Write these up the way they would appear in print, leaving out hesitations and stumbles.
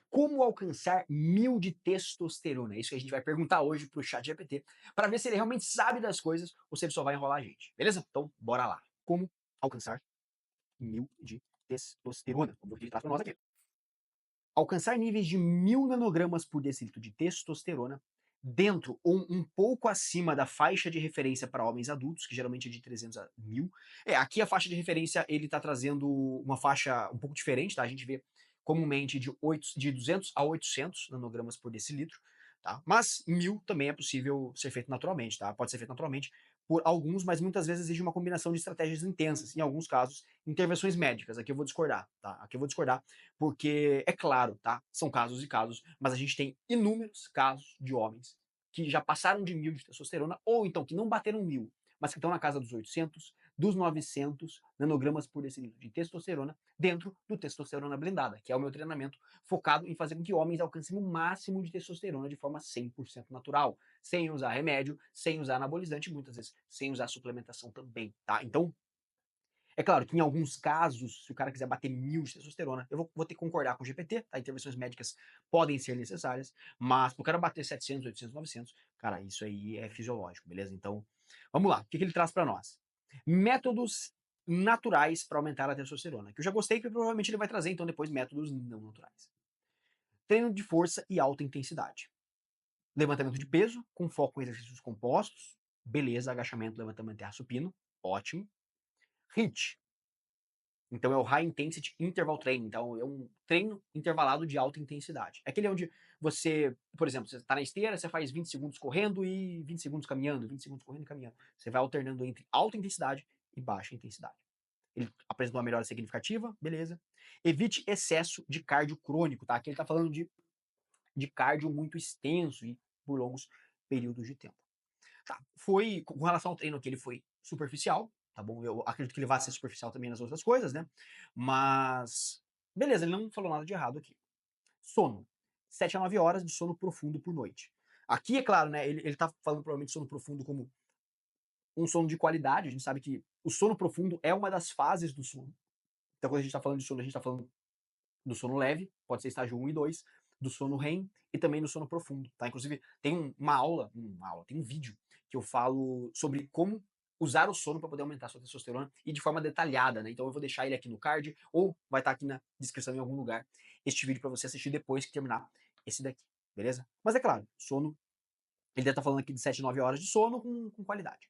Como alcançar 1000 de testosterona? É isso que a gente vai perguntar hoje pro ChatGPT, para ver se ele realmente sabe das coisas ou se ele só vai enrolar a gente, beleza? Então, bora lá. Como alcançar 1000 de testosterona? Vamos ver o que ele traz para nós aqui. Alcançar níveis de 1000 nanogramas por decilitro de testosterona dentro ou um pouco acima da faixa de referência para homens adultos, que geralmente é de 300 a 1000. Aqui a faixa de referência ele está trazendo uma faixa um pouco diferente, tá? A gente vê comumente de 200 a 800 nanogramas por decilitro, tá? Mas 1000 também é possível ser feito naturalmente, tá? Pode ser feito naturalmente por alguns, mas muitas vezes exige uma combinação de estratégias intensas, em alguns casos, intervenções médicas. Aqui eu vou discordar, tá? Aqui eu vou discordar porque, é claro, tá? São casos e casos, mas a gente tem inúmeros casos de homens que já passaram de 1000 de testosterona, ou então que não bateram 1000, mas que estão na casa dos 800, dos 900 nanogramas por decilitro de testosterona dentro do testosterona blindada, que é o meu treinamento focado em fazer com que homens alcancem o máximo de testosterona de forma 100% natural, sem usar remédio, sem usar anabolizante, muitas vezes sem usar suplementação também, tá? Então, é claro que em alguns casos, se o cara quiser bater 1000 de testosterona, eu vou ter que concordar com o GPT, tá? Intervenções médicas podem ser necessárias, mas pro cara bater 700, 800, 900, cara, isso aí é fisiológico, beleza? Então, vamos lá. O que ele traz para nós? Métodos naturais para aumentar a testosterona, que eu já gostei que provavelmente ele vai trazer, então, depois métodos não naturais. Treino de força e alta intensidade. Levantamento de peso, com foco em exercícios compostos, beleza, agachamento, levantamento terra supino, ótimo. HIIT, então é o High Intensity Interval Training. Então é um treino intervalado de alta intensidade. É aquele onde você, por exemplo, você está na esteira, você faz 20 segundos correndo e 20 segundos caminhando, 20 segundos correndo e caminhando. Você vai alternando entre alta intensidade e baixa intensidade. Ele apresentou uma melhora significativa, beleza. Evite excesso de cardio crônico, tá? Aqui ele está falando de cardio muito extenso e por longos períodos de tempo. Tá. Foi, com relação ao treino aqui, ele foi superficial, tá bom? Eu acredito que ele vai ser superficial também nas outras coisas, né? Mas, beleza, ele não falou nada de errado aqui. Sono. 7 a 9 horas de sono profundo por noite. Aqui, é claro, né? Ele tá falando provavelmente sono profundo como um sono de qualidade. A gente sabe que o sono profundo é uma das fases do sono. Então, quando a gente tá falando de sono, a gente tá falando do sono leve, pode ser estágio 1 e 2, do sono REM e também do sono profundo, tá? Inclusive, tem tem um vídeo que eu falo sobre como usar o sono para poder aumentar a sua testosterona e de forma detalhada, né? Então eu vou deixar ele aqui no card ou vai estar aqui na descrição em algum lugar este vídeo para você assistir depois que terminar esse daqui, beleza? Mas é claro, sono, ele deve estar falando aqui de 7 9 horas de sono com qualidade.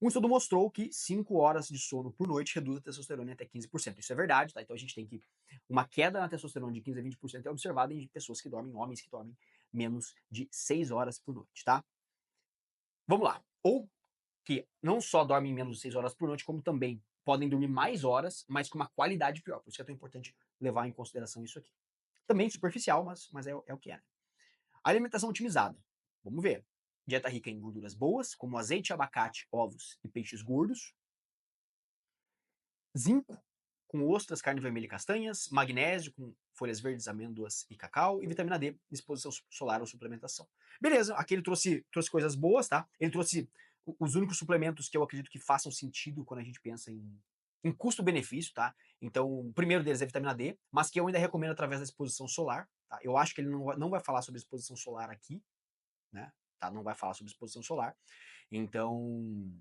Um estudo mostrou que 5 horas de sono por noite reduz a testosterona em até 15%. Isso é verdade, tá? Então a gente tem que. Uma queda na testosterona de 15 a 20% é observada em pessoas que dormem, homens que dormem menos de 6 horas por noite, tá? Vamos lá. Ou que não só dormem menos de 6 horas por noite, como também podem dormir mais horas, mas com uma qualidade pior. Por isso que é tão importante levar em consideração isso aqui. Também superficial, mas é o que é. Né? Alimentação otimizada. Vamos ver. Dieta rica em gorduras boas, como azeite, abacate, ovos e peixes gordos. Zinco, com ostras, carne vermelha e castanhas, magnésio, com folhas verdes, amêndoas e cacau, e vitamina D, exposição solar ou suplementação. Beleza, aqui ele trouxe coisas boas, tá? Ele trouxe os únicos suplementos que eu acredito que façam sentido quando a gente pensa em custo-benefício, tá? Então, o primeiro deles é a vitamina D, mas que eu ainda recomendo através da exposição solar, tá? Eu acho que ele não vai falar sobre exposição solar aqui, né? Tá? Não vai falar sobre exposição solar. Então,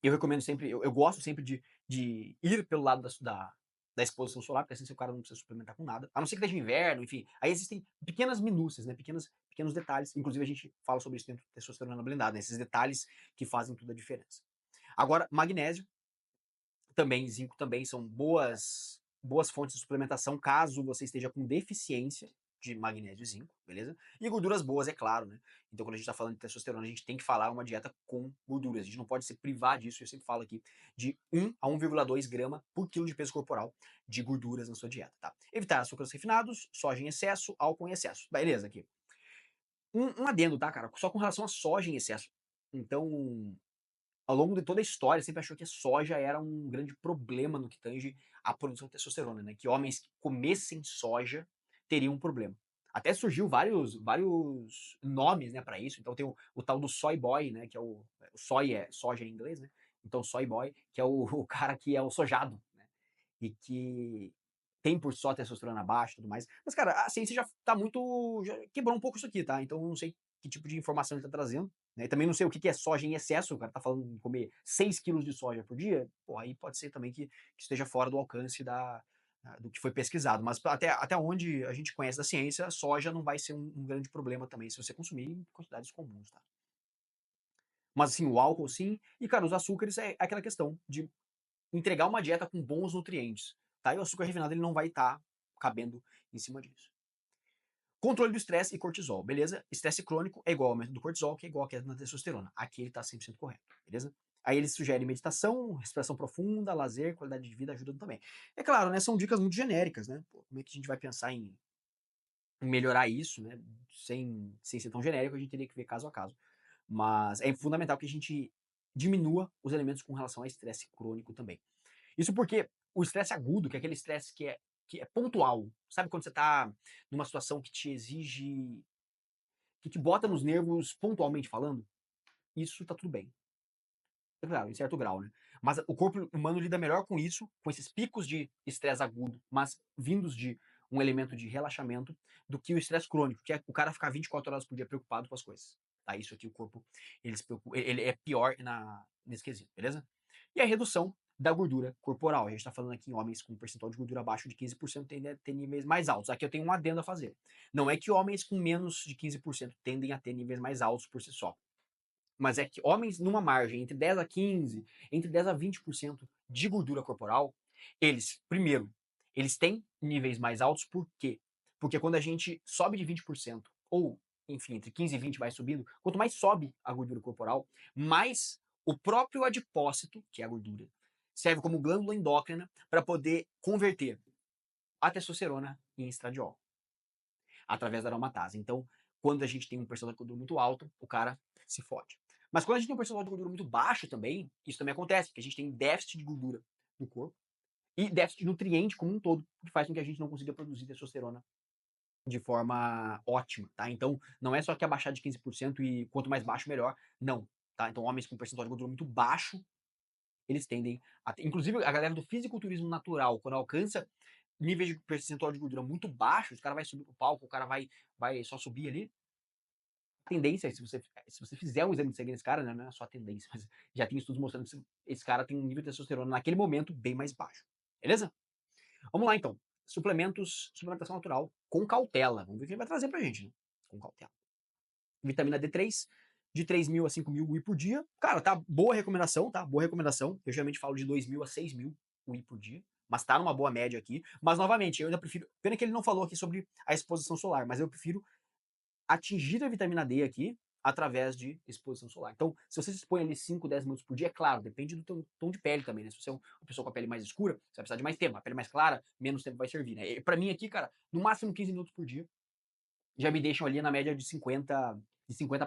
eu recomendo sempre, eu gosto sempre de ir pelo lado da exposição solar, porque assim o cara não precisa suplementar com nada, a não ser que esteja inverno, enfim. Aí existem pequenas minúcias, né? Pequenos detalhes. Inclusive, a gente fala sobre isso dentro do testosterona blindada, né? Esses detalhes que fazem toda a diferença. Agora, magnésio, também, zinco também são boas fontes de suplementação caso você esteja com deficiência de magnésio e zinco, beleza? E gorduras boas, é claro, né? Então, quando a gente tá falando de testosterona, a gente tem que falar uma dieta com gorduras. A gente não pode se privar disso, eu sempre falo aqui, de 1 a 1,2 grama por quilo de peso corporal de gorduras na sua dieta, tá? Evitar açúcares refinados, soja em excesso, álcool em excesso. Beleza, aqui. Um adendo, tá, cara? Só com relação à soja em excesso. Então, ao longo de toda a história, sempre achou que a soja era um grande problema no que tange à produção de testosterona, né? Que homens que comessem soja teriam um problema. Até surgiu vários nomes, né, para isso. Então tem o tal do soy boy, né, que é o soy é soja em inglês, né? Então soy boy, que é o cara que é o sojado, né? E que tem por só testosterona baixa e tudo mais. Mas, cara, a ciência já tá muito. Já quebrou um pouco isso aqui, tá? Então eu não sei que tipo de informação ele tá trazendo. Né? E também não sei o que é soja em excesso. O cara tá falando em comer 6 quilos de soja por dia. Pô, aí pode ser também que esteja fora do alcance do que foi pesquisado. Mas até onde a gente conhece da ciência, soja não vai ser um grande problema também se você consumir em quantidades comuns, tá? Mas assim, o álcool sim. E, cara, os açúcares é aquela questão de entregar uma dieta com bons nutrientes, tá? E o açúcar refinado ele não vai estar cabendo em cima disso. Controle do estresse e cortisol, beleza? Estresse crônico é igual ao aumento do cortisol, que é igual à queda da testosterona. Aqui ele está 100% correto, beleza? Aí ele sugere meditação, respiração profunda, lazer, qualidade de vida ajudando também. É claro, né? São dicas muito genéricas, né? Pô, como é que a gente vai pensar em melhorar isso, né? Sem ser tão genérico, a gente teria que ver caso a caso. Mas é fundamental que a gente diminua os elementos com relação a estresse crônico também. Isso porque o estresse agudo, que é aquele estresse que é pontual, sabe quando você tá numa situação que te exige, que te bota nos nervos pontualmente falando? Isso tá tudo bem. É claro, em certo grau, né? Mas o corpo humano lida melhor com isso, com esses picos de estresse agudo, mas vindos de um elemento de relaxamento, do que o estresse crônico, que é o cara ficar 24 horas por dia preocupado com as coisas. Tá? Isso aqui o corpo, ele é pior nesse quesito, beleza? E a redução da gordura corporal. A gente está falando aqui em homens com um percentual de gordura abaixo de 15% tendem a ter níveis mais altos. Aqui eu tenho um adendo a fazer. Não é que homens com menos de 15% tendem a ter níveis mais altos por si só. Mas é que homens numa margem entre 10 a 15, entre 10 a 20% de gordura corporal, eles, primeiro, eles têm níveis mais altos, por quê? Porque quando a gente sobe de 20%, ou, enfim, entre 15 e 20 vai subindo, quanto mais sobe a gordura corporal, mais o próprio adipócito, que é a gordura, serve como glândula endócrina para poder converter a testosterona em estradiol, através da aromatase. Então, quando a gente tem um percentual de gordura muito alto, o cara se fode. Mas quando a gente tem um percentual de gordura muito baixo também, isso também acontece, porque a gente tem déficit de gordura no corpo e déficit de nutriente como um todo, que faz com que a gente não consiga produzir testosterona de forma ótima, tá? Então, não é só que abaixar de 15% e quanto mais baixo, melhor. Não, tá? Então, homens com percentual de gordura muito baixo, eles tendem a ter... Inclusive, a galera do fisiculturismo natural, quando alcança níveis de percentual de gordura muito baixos, o cara vai subir pro palco, o cara vai só subir ali, tendência, se você fizer um exame de sangue nesse cara, né, não é só a tendência, mas já tem estudos mostrando que esse cara tem um nível de testosterona naquele momento bem mais baixo. Beleza? Vamos lá então. Suplementação natural com cautela. Vamos ver o que ele vai trazer pra gente, né? Com cautela. Vitamina D3, de 3.000 a 5.000 UI por dia. Cara, tá boa recomendação, tá? Boa recomendação. Eu geralmente falo de 2.000 a 6.000 UI por dia. Mas tá numa boa média aqui. Mas, novamente, eu ainda prefiro. Pena que ele não falou aqui sobre a exposição solar, mas eu prefiro atingir a vitamina D aqui através de exposição solar. Então, se você se expõe ali 5, 10 minutos por dia, é claro, depende do teu tom de pele também, né? Se você é uma pessoa com a pele mais escura, você vai precisar de mais tempo. A pele mais clara, menos tempo vai servir, né? E pra mim aqui, cara, no máximo 15 minutos por dia, já me deixam ali na média de 50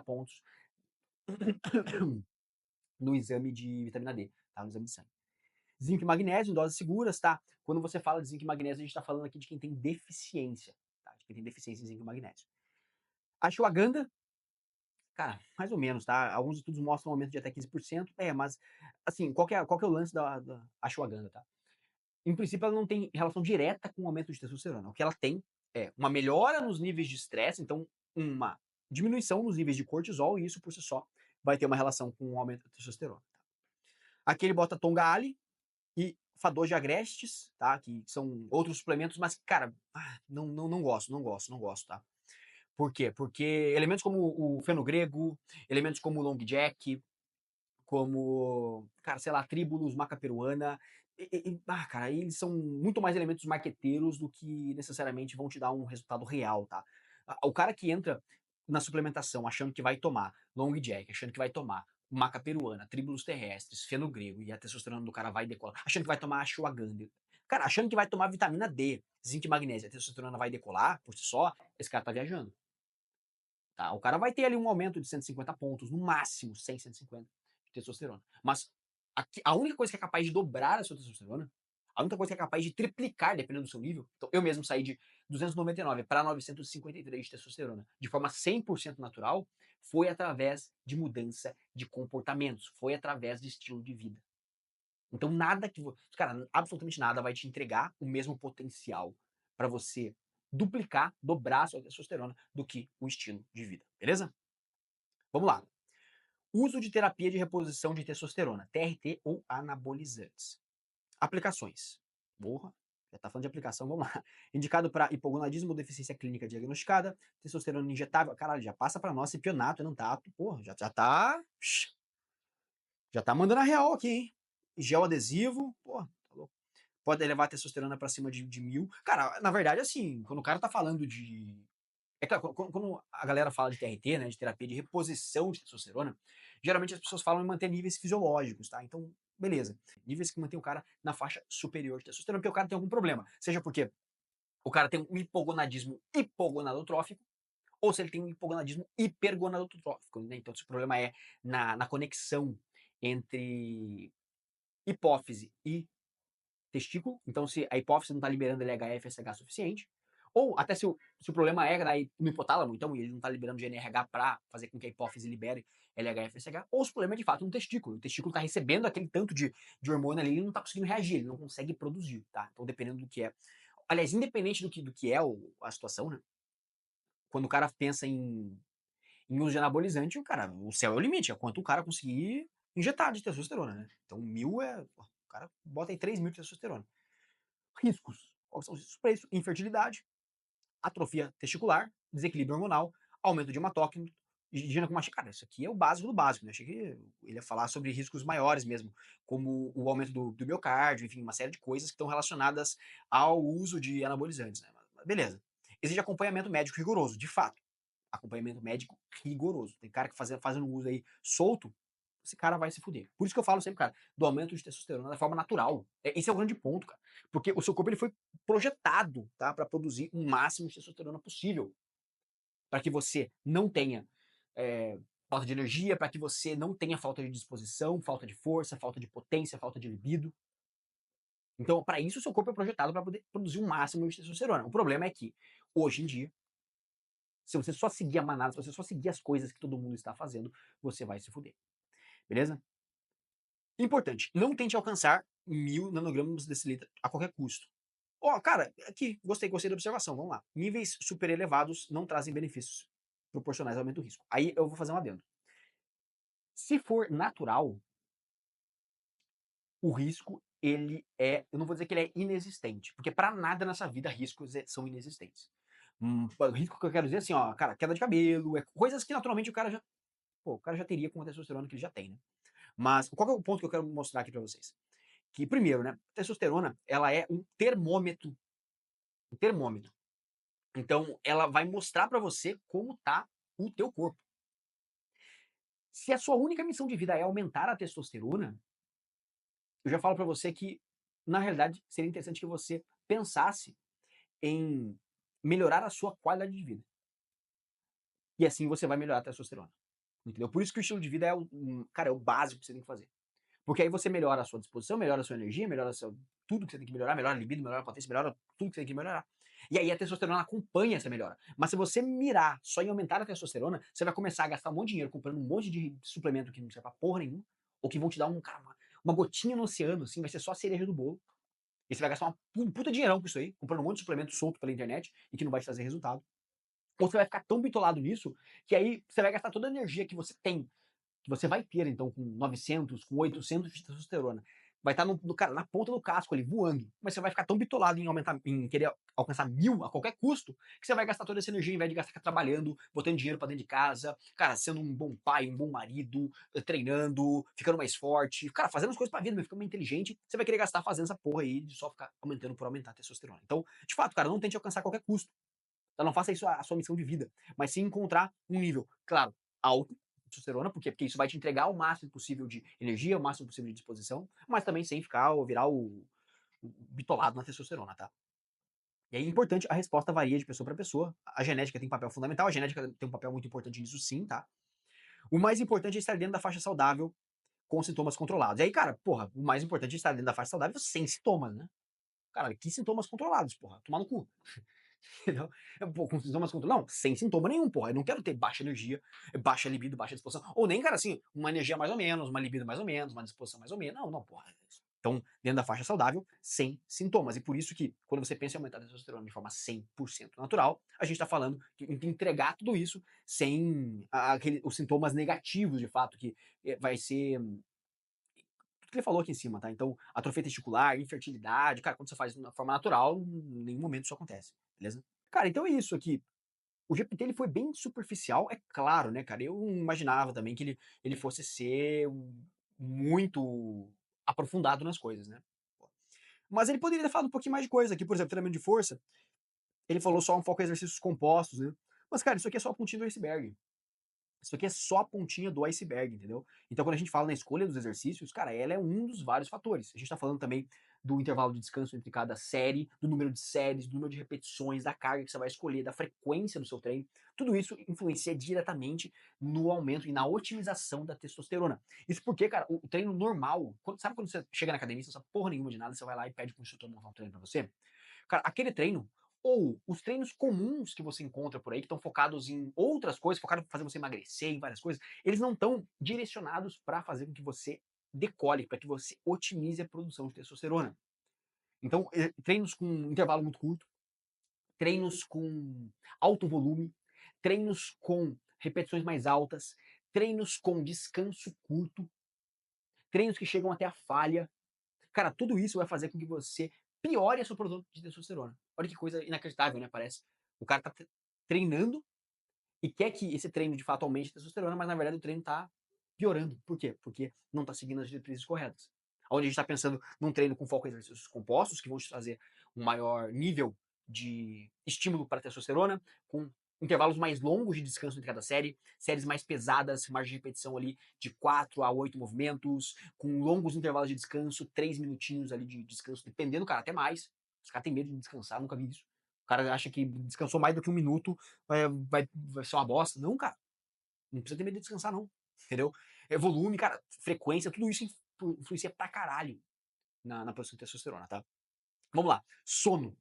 pontos no exame de vitamina D, tá? No exame de sangue. Zinco e magnésio em doses seguras, tá? Quando você fala de zinco e magnésio, a gente tá falando aqui de quem tem deficiência, tá? De quem tem deficiência em zinco e magnésio. Ashwagandha, cara, mais ou menos, tá? Alguns estudos mostram um aumento de até 15%. Mas, assim, qual que é o lance da ashwagandha, tá? Em princípio, ela não tem relação direta com o aumento de testosterona. O que ela tem é uma melhora nos níveis de estresse, então uma diminuição nos níveis de cortisol, e isso por si só vai ter uma relação com o aumento da testosterona. Tá? Aqui ele bota Tonga Ali e Fador de Agrestes, tá? Que são outros suplementos, mas, cara, não gosto, não gosto, tá? Por quê? Porque elementos como o fenogrego, elementos como o long jack, como, cara, sei lá, Tribulus, maca peruana, cara, eles são muito mais elementos marqueteiros do que necessariamente vão te dar um resultado real, tá? O cara que entra na suplementação achando que vai tomar long jack, achando que vai tomar maca peruana, Tribulus terrestres, fenogrego e a testosterona do cara vai decolar, achando que vai tomar ashwagandha, cara, achando que vai tomar vitamina D, zinco e magnésio, a testosterona vai decolar por si só, esse cara tá viajando. Tá? O cara vai ter ali um aumento de 150 pontos, no máximo 100, 150 de testosterona. Mas a única coisa que é capaz de dobrar a sua testosterona, a única coisa que é capaz de triplicar, dependendo do seu nível, então eu mesmo saí de 299 para 953 de testosterona de forma 100% natural, foi através de mudança de comportamentos, foi através de estilo de vida. Então nada que, cara, absolutamente nada vai te entregar o mesmo potencial para você duplicar, dobrar a sua testosterona do que o estilo de vida, beleza? Vamos lá. Uso de terapia de reposição de testosterona, TRT ou anabolizantes. Aplicações. Porra, já tá falando de aplicação, vamos lá. Indicado para hipogonadismo ou deficiência clínica diagnosticada, testosterona injetável, caralho, já passa para nós cipionato, enantato, porra, já tá mandando a real aqui, hein? Gel adesivo, porra, tá louco. Pode elevar a testosterona para cima de 1000. Cara, na verdade, assim, quando o cara tá falando de. É claro, quando a galera fala de TRT, né, de terapia de reposição de testosterona, geralmente as pessoas falam em manter níveis fisiológicos, tá? Então, beleza. Níveis que mantêm o cara na faixa superior de testosterona, porque o cara tem algum problema. Seja porque o cara tem um hipogonadismo hipogonadotrófico, ou se ele tem um hipogonadismo hipergonadotrófico, né? Então, se o problema é na conexão entre hipófise e testículo, então se a hipófise não está liberando LHF e SH suficiente, ou até se o problema é no hipotálamo, então ele não está liberando GNRH para fazer com que a hipófise libere LHF e SH, ou se o problema é de fato no testículo. O testículo está recebendo aquele tanto de hormônio ali e não está conseguindo reagir, ele não consegue produzir, tá? Então dependendo do que é. Aliás, independente do que é a situação, né? Quando o cara pensa em uso de anabolizante, o céu é o limite, é quanto o cara conseguir injetar de testosterona, né? Então 1000 é. O cara bota aí 3000 de testosterona. Riscos. Quais são os riscos para isso? Infertilidade, atrofia testicular, desequilíbrio hormonal, aumento de hematócrito, ginecomastia. Cara, isso aqui é o básico do básico, né? Achei que ele ia falar sobre riscos maiores mesmo, como o aumento do miocárdio, enfim, uma série de coisas que estão relacionadas ao uso de anabolizantes, né? Mas beleza. Exige acompanhamento médico rigoroso, de fato. Acompanhamento médico rigoroso. Tem cara que fazendo uso aí solto, esse cara vai se fuder. Por isso que eu falo sempre, cara, do aumento de testosterona da forma natural. Esse é o grande ponto, cara. Porque o seu corpo ele foi projetado, tá, para produzir o máximo de testosterona possível, para que você não tenha falta de energia, para que você não tenha falta de disposição, falta de força, falta de potência, falta de libido. Então, para isso, o seu corpo é projetado para poder produzir o máximo de testosterona. O problema é que, hoje em dia, se você só seguir a manada, se você só seguir as coisas que todo mundo está fazendo, você vai se fuder. Beleza? Importante, não tente alcançar 1000 nanogramas decilitro a qualquer custo. Ó, cara, aqui, gostei da observação, vamos lá. Níveis super elevados não trazem benefícios proporcionais ao aumento do risco. Aí eu vou fazer um adendo. Se for natural, o risco, eu não vou dizer que ele é inexistente, porque para nada nessa vida riscos são inexistentes. Risco que eu quero dizer assim, ó, cara, queda de cabelo, coisas que naturalmente o cara já teria com a testosterona que ele já tem, né? Mas qual é o ponto que eu quero mostrar aqui para vocês? Que primeiro, né, a testosterona, ela é um termômetro, um termômetro. Então, ela vai mostrar para você como tá o teu corpo. Se a sua única missão de vida é aumentar a testosterona, eu já falo para você que, na realidade, seria interessante que você pensasse em melhorar a sua qualidade de vida. E assim você vai melhorar a testosterona. Entendeu? Por isso que o estilo de vida cara, é o básico que você tem que fazer. Porque aí você melhora a sua disposição, melhora a sua energia, melhora tudo que você tem que melhorar, melhora a libido, melhora a potência, melhora tudo que você tem que melhorar. E aí a testosterona acompanha essa melhora. Mas se você mirar só em aumentar a testosterona, você vai começar a gastar um monte de dinheiro comprando um monte de suplemento que não serve pra porra nenhuma, ou que vão te dar uma gotinha no oceano, assim, vai ser só a cereja do bolo. E você vai gastar um puta dinheirão com isso aí, comprando um monte de suplemento solto pela internet e que não vai te trazer resultado. Ou você vai ficar tão bitolado nisso que aí você vai gastar toda a energia que você tem, que você vai ter, então, com 900, com 800 de testosterona. Vai estar cara, na ponta do casco ali, voando. Mas você vai ficar tão bitolado em querer alcançar 1000 a qualquer custo, que você vai gastar toda essa energia, ao invés de gastar trabalhando, botando dinheiro para dentro de casa, cara, sendo um bom pai, um bom marido, treinando, ficando mais forte, cara, fazendo as coisas pra vida, ficando mais inteligente, você vai querer gastar fazendo essa porra aí de só ficar aumentando por aumentar a testosterona. Então, de fato, cara, não tente alcançar a qualquer custo. Então não faça isso a sua missão de vida, mas sim encontrar um nível, claro, alto de testosterona, por quê? Porque isso vai te entregar o máximo possível de energia, o máximo possível de disposição, mas também sem ficar ou virar o bitolado na testosterona, tá? E aí é importante, a resposta varia de pessoa para pessoa. A genética tem um papel fundamental, a genética tem um papel muito importante nisso sim, tá? O mais importante é estar dentro da faixa saudável com sintomas controlados. E aí, cara, porra, o mais importante é estar dentro da faixa saudável sem sintomas, né? Cara, que sintomas controlados, porra? Tomar no cu. Entendeu? Pô, com sintomas controlados? Não, sem sintoma nenhum, porra. Eu não quero ter baixa energia, baixa libido, baixa disposição. Ou nem, cara, assim, uma energia mais ou menos, uma libido mais ou menos, uma disposição mais ou menos. Não, não, porra. Então, dentro da faixa saudável, sem sintomas. E por isso que, quando você pensa em aumentar a testosterona de forma 100% natural, a gente está falando em entregar tudo isso sem os sintomas negativos, de fato, que vai ser tudo que ele falou aqui em cima, tá? Então, atrofia testicular, infertilidade, cara, quando você faz de uma forma natural, em nenhum momento isso acontece, beleza? Cara, então é isso aqui. O GPT ele foi bem superficial, é claro, né, cara? Eu imaginava também que ele fosse ser muito aprofundado nas coisas, né? Mas ele poderia ter falado um pouquinho mais de coisa aqui, por exemplo, treinamento de força. Ele falou só um foco em exercícios compostos, né? Mas, cara, isso aqui é só a pontinha do iceberg. Isso aqui é só a pontinha do iceberg, entendeu? Então, quando a gente fala na escolha dos exercícios, cara, ela é um dos vários fatores. A gente tá falando também do intervalo de descanso entre cada série, do número de séries, do número de repetições, da carga que você vai escolher, da frequência do seu treino. Tudo isso influencia diretamente no aumento e na otimização da testosterona. Isso porque, cara, o treino normal, sabe quando você chega na academia, você não sabe porra nenhuma de nada, você vai lá e pede pro instrutor montar um treino pra você? Cara, aquele treino, ou os treinos comuns que você encontra por aí, que estão focados em outras coisas, focados em fazer você emagrecer, em várias coisas, eles não estão direcionados para fazer com que você decole, para que você otimize a produção de testosterona. Então, treinos com intervalo muito curto, treinos com alto volume, treinos com repetições mais altas, treinos com descanso curto, treinos que chegam até a falha. Cara, tudo isso vai fazer com que você piore a sua produção de testosterona. Olha que coisa inacreditável, né? Parece. O cara tá treinando e quer que esse treino de fato aumente a testosterona, mas na verdade o treino tá piorando. Por quê? Porque não tá seguindo as diretrizes corretas. Onde a gente tá pensando num treino com foco em exercícios compostos, que vão te trazer um maior nível de estímulo para a testosterona, com intervalos mais longos de descanso entre cada série, séries mais pesadas, margem de repetição ali de 4 a 8 movimentos, com longos intervalos de descanso, 3 minutinhos ali de descanso, dependendo, cara, até mais. Os caras têm medo de descansar, nunca vi isso. O cara acha que descansou mais do que um minuto, vai ser uma bosta. Não, cara. Não precisa ter medo de descansar, não. Entendeu? É volume, cara, frequência, tudo isso influencia pra caralho na produção de testosterona, tá? Vamos lá. Sono.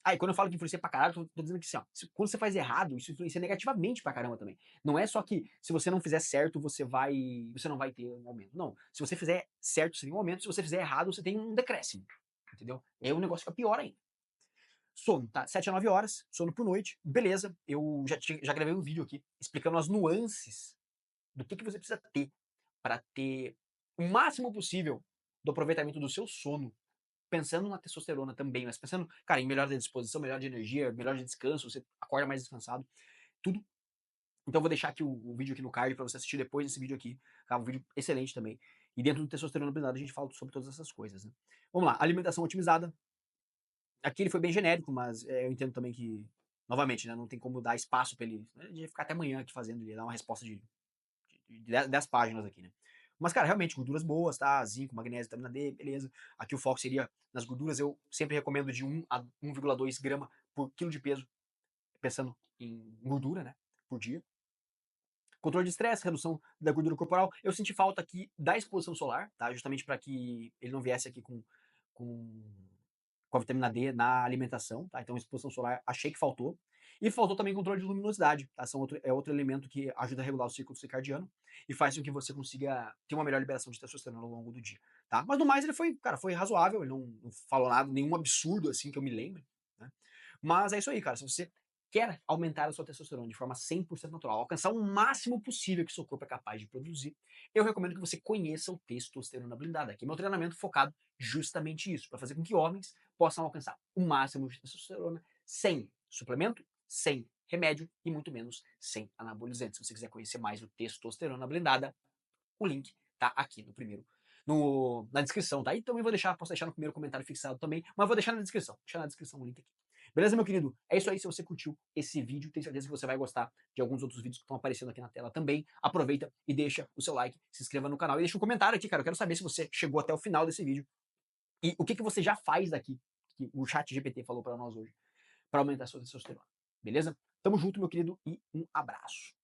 Ah, e quando eu falo que influencia pra caralho, tô dizendo que assim, ó, quando você faz errado, isso influencia negativamente pra caramba também. Não é só que se você não fizer certo, você não vai ter um aumento. Não. Se você fizer certo, você tem um aumento. Se você fizer errado, você tem um decréscimo. Entendeu? Aí o negócio fica pior ainda. Sono, tá? 7 a 9 horas, sono por noite, beleza. Eu já gravei um vídeo aqui explicando as nuances do que você precisa ter para ter o máximo possível do aproveitamento do seu sono, pensando na testosterona também, mas pensando, cara, em melhor de disposição, melhor de energia, melhor de descanso, você acorda mais descansado, tudo. Então eu vou deixar aqui o vídeo aqui no card para você assistir depois desse vídeo aqui, tá? Um vídeo excelente também. E dentro do testosterona blindado a gente fala sobre todas essas coisas, né? Vamos lá, alimentação otimizada, aqui ele foi bem genérico, mas eu entendo também que, novamente, né, não tem como dar espaço para ele. A gente vai ficar até amanhã aqui fazendo, ele dar uma resposta de 10 páginas aqui, né? Mas, cara, realmente, gorduras boas, tá? Zinco, magnésio, vitamina D, beleza. Aqui o foco seria nas gorduras. Eu sempre recomendo de 1 a 1,2 grama por quilo de peso, pensando em gordura, né? Por dia. Controle de estresse, redução da gordura corporal. Eu senti falta aqui da exposição solar, tá? Justamente para que ele não viesse aqui com com a vitamina D na alimentação, tá? Então, exposição solar achei que faltou. E faltou também controle de luminosidade, tá? É outro elemento que ajuda a regular o ciclo circadiano e faz com que você consiga ter uma melhor liberação de testosterona ao longo do dia, tá? Mas no mais ele foi, cara, foi razoável, ele não falou nada, nenhum absurdo assim que eu me lembre, né? Mas é isso aí, cara, se você quer aumentar a sua testosterona de forma 100% natural, alcançar o máximo possível que seu corpo é capaz de produzir, eu recomendo que você conheça o Testosterona Blindada, que é meu treinamento focado justamente isso, para fazer com que homens possam alcançar o máximo de testosterona sem suplemento, sem remédio e muito menos sem anabolizante. Se você quiser conhecer mais o Testosterona Blindada, o link tá aqui no primeiro, na descrição, tá? E também posso deixar no primeiro comentário fixado também, mas vou deixar na descrição. Deixar na descrição o link aqui. Beleza, meu querido? É isso aí. Se você curtiu esse vídeo, tenho certeza que você vai gostar de alguns outros vídeos que estão aparecendo aqui na tela também. Aproveita e deixa o seu like, se inscreva no canal e deixa um comentário aqui, cara. Eu quero saber se você chegou até o final desse vídeo e o que você já faz daqui, que o chat GPT falou para nós hoje, para aumentar a sua testosterona. Beleza? Tamo junto, meu querido, e um abraço.